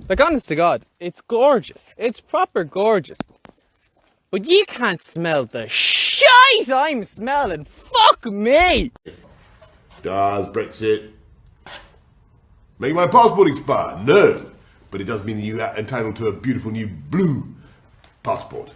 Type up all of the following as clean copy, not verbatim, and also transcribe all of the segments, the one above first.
Like, honest to God, it's gorgeous. It's proper gorgeous. But you can't smell the shite I'm smelling. Fuck me! Does Brexit make my passport expire? No. But it does mean that you are entitled to a beautiful new blue passport.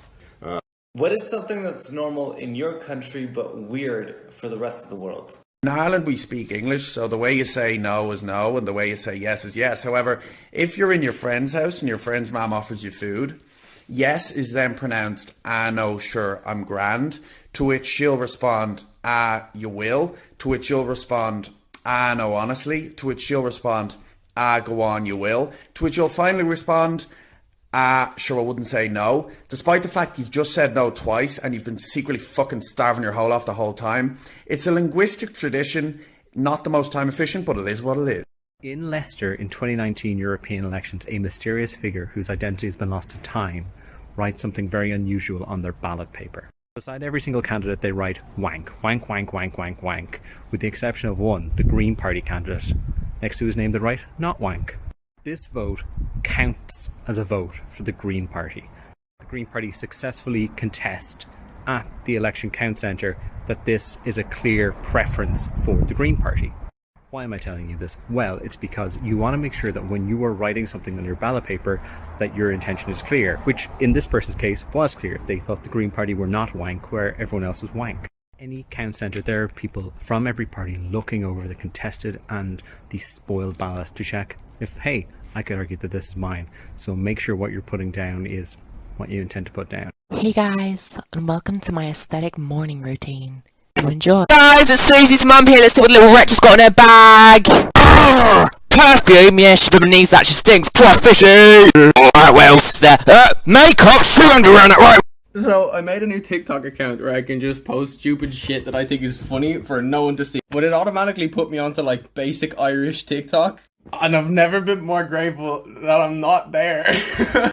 What is something that's normal in your country but weird for the rest of the world? In Ireland we speak English, so the way you say no is no and the way you say yes is yes. However, if you're in your friend's house and your friend's mum offers you food, yes is then pronounced, ah no, sure, I'm grand, to which she'll respond, ah, you will, to which you'll respond, ah no, honestly, to which she'll respond, ah, go on, you will, to which you'll finally respond, sure, I wouldn't say no. Despite the fact you've just said no twice and you've been secretly fucking starving your hole off the whole time. It's a linguistic tradition, not the most time efficient, but it is what it is. In Leicester, in 2019 European elections, a mysterious figure whose identity has been lost to time writes something very unusual on their ballot paper. Beside every single candidate they write wank, wank, wank, wank, wank, wank, with the exception of one, the Green Party candidate. Next to his name they write not wank. This vote counts as a vote for the Green Party. The Green Party successfully contest at the election count centre that this is a clear preference for the Green Party. Why am I telling you this? Well, it's because you want to make sure that when you are writing something on your ballot paper that your intention is clear, which in this person's case was clear. They thought the Green Party were not wank where everyone else was wank. Any count centre, there are people from every party looking over the contested and the spoiled ballot to check if, hey, I could argue that this is mine. So make sure what you're putting down is what you intend to put down. Hey guys, and welcome to my aesthetic morning routine. You enjoy. Guys, it's Susie's mum here. Let's see what little wretch has got in her bag. Arrgh! Perfume, yeah, she doesn't need that, she stinks. Poor fishy. Alright, what else is there? Makeup, 200 around it, right? So, I made a new TikTok account where I can just post stupid shit that I think is funny for no one to see. But it automatically put me onto, like, basic Irish TikTok. And I've never been more grateful that I'm not there.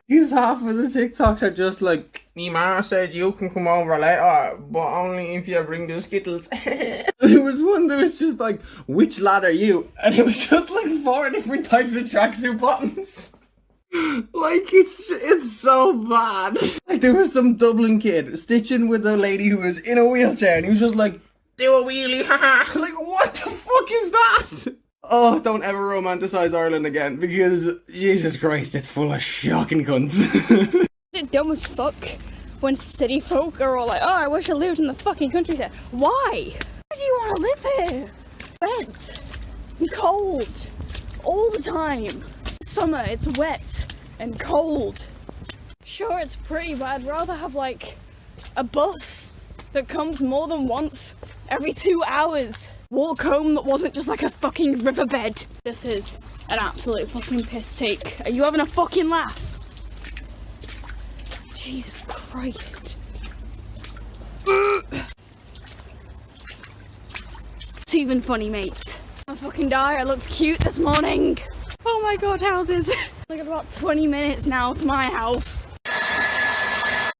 Because half of the TikToks are just like, me ma said you can come over later, but only if you bring the skittles. There was one that was just like, which lad are you? And it was just like 4 different types of tracksuit bottoms. Like, it's so bad. Like, there was some Dublin kid stitching with a lady who was in a wheelchair, and he was just like, do a wheelie, haha. Like, what the fuck is that? Oh, don't ever romanticize Ireland again, because, Jesus Christ, it's full of shocking cunts. It's dumb as fuck when city folk are all like, oh, I wish I lived in the fucking countryside. Why? Why do you want to live here? Wet and cold all the time. Summer, it's wet and cold. Sure, it's pretty, but I'd rather have, like, a bus that comes more than once every 2 hours. Walk home that wasn't just like a fucking riverbed. This is an absolute fucking piss take. Are you having a fucking laugh? Jesus Christ. It's even funny, mate. I fucking die. I looked cute this morning. Oh my god, houses. I got about 20 minutes now to my house.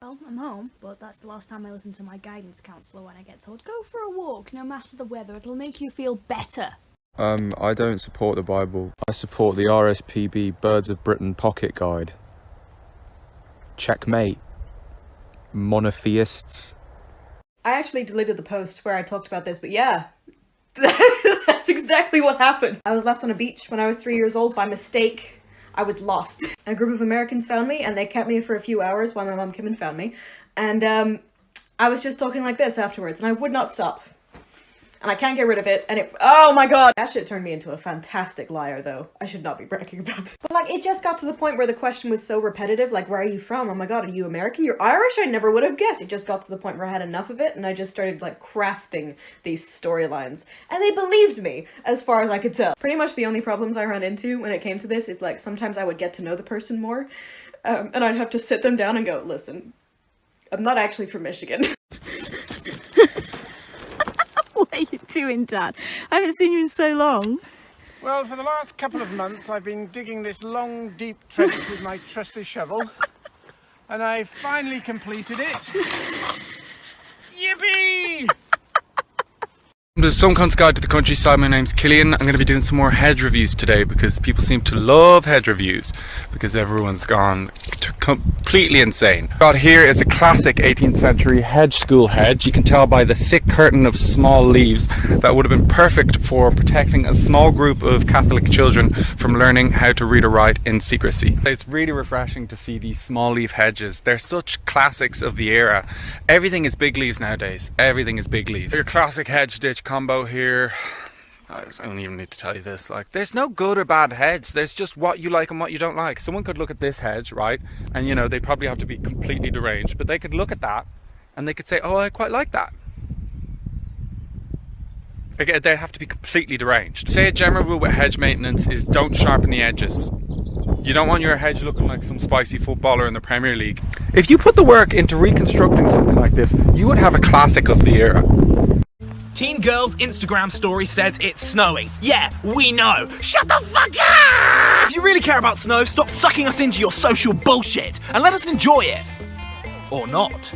Well, I'm home, but that's the last time I listen to my guidance counsellor when I get told, go for a walk, no matter the weather, it'll make you feel better. I don't support the Bible. I support the RSPB Birds of Britain Pocket Guide. Checkmate. Monotheists. I actually deleted the post where I talked about this, but yeah. That's exactly what happened. I was left on a beach when I was 3 years old by mistake. I was lost. A group of Americans found me and they kept me for a few hours while my mom came and found me. And I was just talking like this afterwards and I would not stop. And I can't get rid of it, and oh my god! That shit turned me into a fantastic liar, though. I should not be bragging about this. But like, it just got to the point where the question was so repetitive, like, where are you from? Oh my god, are you American? You're Irish? I never would have guessed. It just got to the point where I had enough of it, and I just started, like, crafting these storylines. And they believed me, as far as I could tell. Pretty much the only problems I ran into when it came to this is, like, sometimes I would get to know the person more, and I'd have to sit them down and go, listen, I'm not actually from Michigan. What are you doing, Dad? I haven't seen you in so long. Well, for the last couple of months I've been digging this long, deep trench with my trusty shovel, and I finally completed it. Yippee! To Some Cunt's Guide to the Countryside. My name's Killian. I'm going to be doing some more Hedge reviews today because people seem to love Hedge reviews because everyone's gone completely insane. Got here is a classic 18th century Hedge school hedge. You can tell by the thick curtain of small leaves that would have been perfect for protecting a small group of Catholic children from learning how to read or write in secrecy. It's really refreshing to see these small leaf hedges. They're such classics of the era. Everything is big leaves nowadays. Everything is big leaves. Your classic hedge ditch combo here. I don't even need to tell you this. Like, there's no good or bad hedge. There's just what you like and what you don't like. Someone could look at this hedge, right? And you know, they probably have to be completely deranged, but they could look at that and they could say, oh, I quite like that. Again, they have to be completely deranged. Say a general rule with hedge maintenance is don't sharpen the edges. You don't want your hedge looking like some spicy footballer in the Premier League. If you put the work into reconstructing something like this, you would have a classic of the era. Teen girl's Instagram story says it's snowing. Yeah, we know. Shut the fuck up! If you really care about snow, stop sucking us into your social bullshit and let us enjoy it. Or not.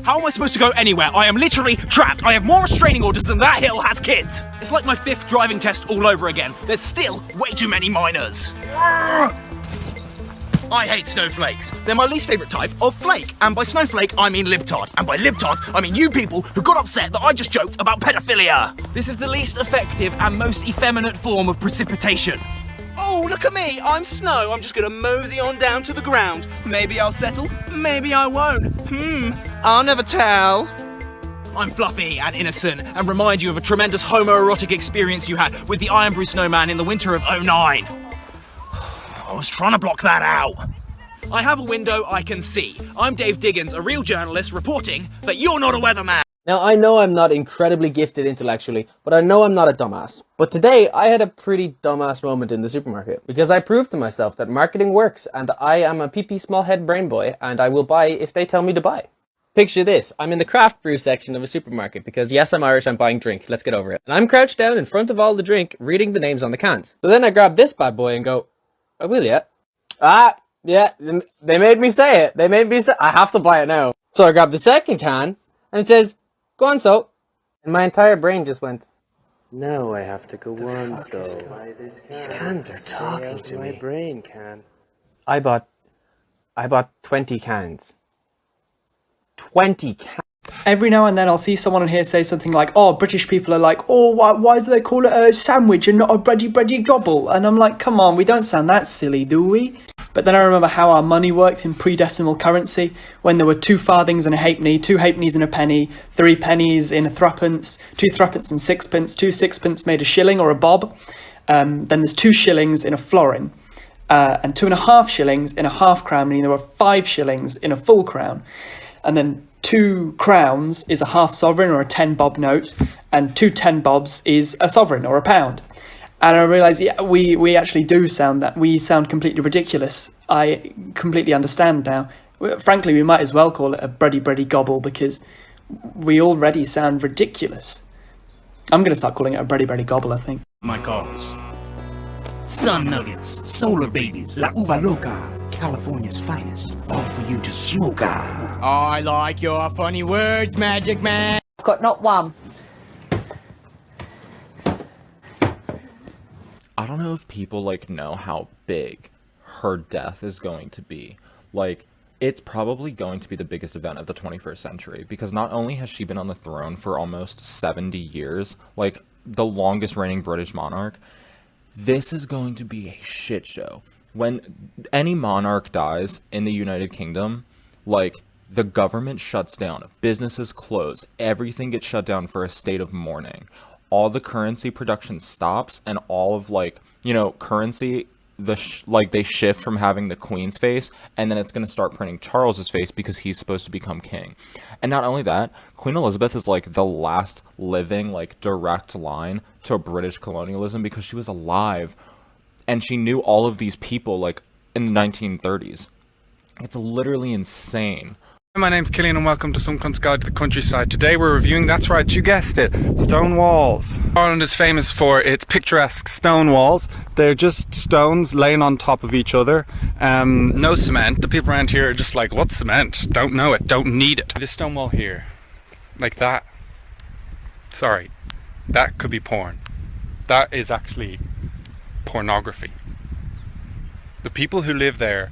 How am I supposed to go anywhere? I am literally trapped. I have more restraining orders than that hill has kids. It's like my 5th driving test all over again. There's still way too many minors. I hate snowflakes. They're my least favourite type of flake. And by snowflake, I mean libtard. And by libtard, I mean you people who got upset that I just joked about pedophilia. This is the least effective and most effeminate form of precipitation. Oh, look at me, I'm snow. I'm just gonna mosey on down to the ground. Maybe I'll settle, maybe I won't. I'll never tell. I'm fluffy and innocent and remind you of a tremendous homoerotic experience you had with the Iron Brew Snowman in the winter of '09. I was trying to block that out. I have a window I can see. I'm Dave Diggins, a real journalist, reporting that you're not a weatherman. Now, I know I'm not incredibly gifted intellectually, but I know I'm not a dumbass. But today, I had a pretty dumbass moment in the supermarket, because I proved to myself that marketing works, and I am a pee-pee small head brain boy, and I will buy if they tell me to buy. Picture this, I'm in the craft brew section of a supermarket, because yes, I'm Irish, I'm buying drink, let's get over it. And I'm crouched down in front of all the drink, reading the names on the cans. So then I grab this bad boy and go, I will, yeah. Yeah, they made me say it. They made me say, I have to buy it now. So I grab the second can, and it says, go on, so. And my entire brain just went, no, I have to go on, so. These cans are talking to me. My brain can. I bought 20 cans. 20 cans. Every now and then I'll see someone on here say something like, oh, British people are like, oh, why do they call it a sandwich and not a bready gobble? And I'm like, come on, we don't sound that silly, do we? But then I remember how our money worked in pre-decimal currency, when there were 2 farthings and a halfpenny, 2 halfpennies and a penny, 3 pennies in a threepence, 2 threepence and sixpence, 2 sixpence made a shilling or a bob. Then there's 2 shillings in a florin, and 2.5 shillings in a half crown, meaning there were 5 shillings in a full crown. And then 2 crowns is a half sovereign or a 10 bob note, and 2 10 bobs is a sovereign or a pound. And I realised, yeah, we actually do sound that. We sound completely ridiculous. I completely understand now. Frankly, we might as well call it a bready gobble, because we already sound ridiculous. I'm going to start calling it a bready gobble, I think. My goals. Sun nuggets, solar babies, la uva loca. California's finest, all for you to smoke out. I like your funny words, Magic Man. I've got not one. I don't know if people, like, know how big her death is going to be. Like, it's probably going to be the biggest event of the 21st century, because not only has she been on the throne for almost 70 years, like, the longest reigning British monarch, this is going to be a shit show. When any monarch dies in the United Kingdom, like, the government shuts down, businesses close, everything gets shut down for a state of mourning. All the currency production stops, and all of, like, you know, currency, they shift from having the Queen's face, and then it's going to start printing Charles's face because he's supposed to become king. And not only that, Queen Elizabeth is, like, the last living, like, direct line to British colonialism, because she was alive and she knew all of these people, like, in the 1930s. It's literally insane. My name's Killian and welcome to Some Cunt's Guide to the Countryside. Today we're reviewing, that's right, you guessed it, stone walls. Ireland is famous for its picturesque stone walls. They're just stones laying on top of each other. No cement. The people around here are just like, what's cement? Don't know it, don't need it. This stone wall here, like that. Sorry, That could be porn. That is actually pornography. The people who live there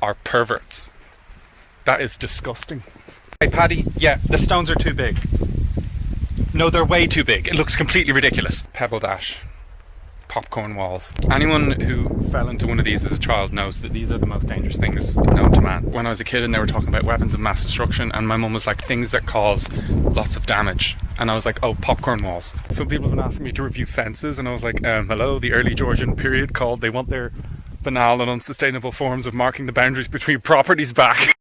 are perverts. That is disgusting. Hey Paddy, yeah, the stones are too big. No, they're way too big. It looks completely ridiculous. Pebble dash. Popcorn walls. Anyone who fell into one of these as a child knows that these are the most dangerous things known to man. When I was a kid and they were talking about weapons of mass destruction, and my mum was like, things that cause lots of damage. And I was like, oh, popcorn walls. Some people have been asking me to review fences, and I was like, hello, the early Georgian period called, they want their banal and unsustainable forms of marking the boundaries between properties back.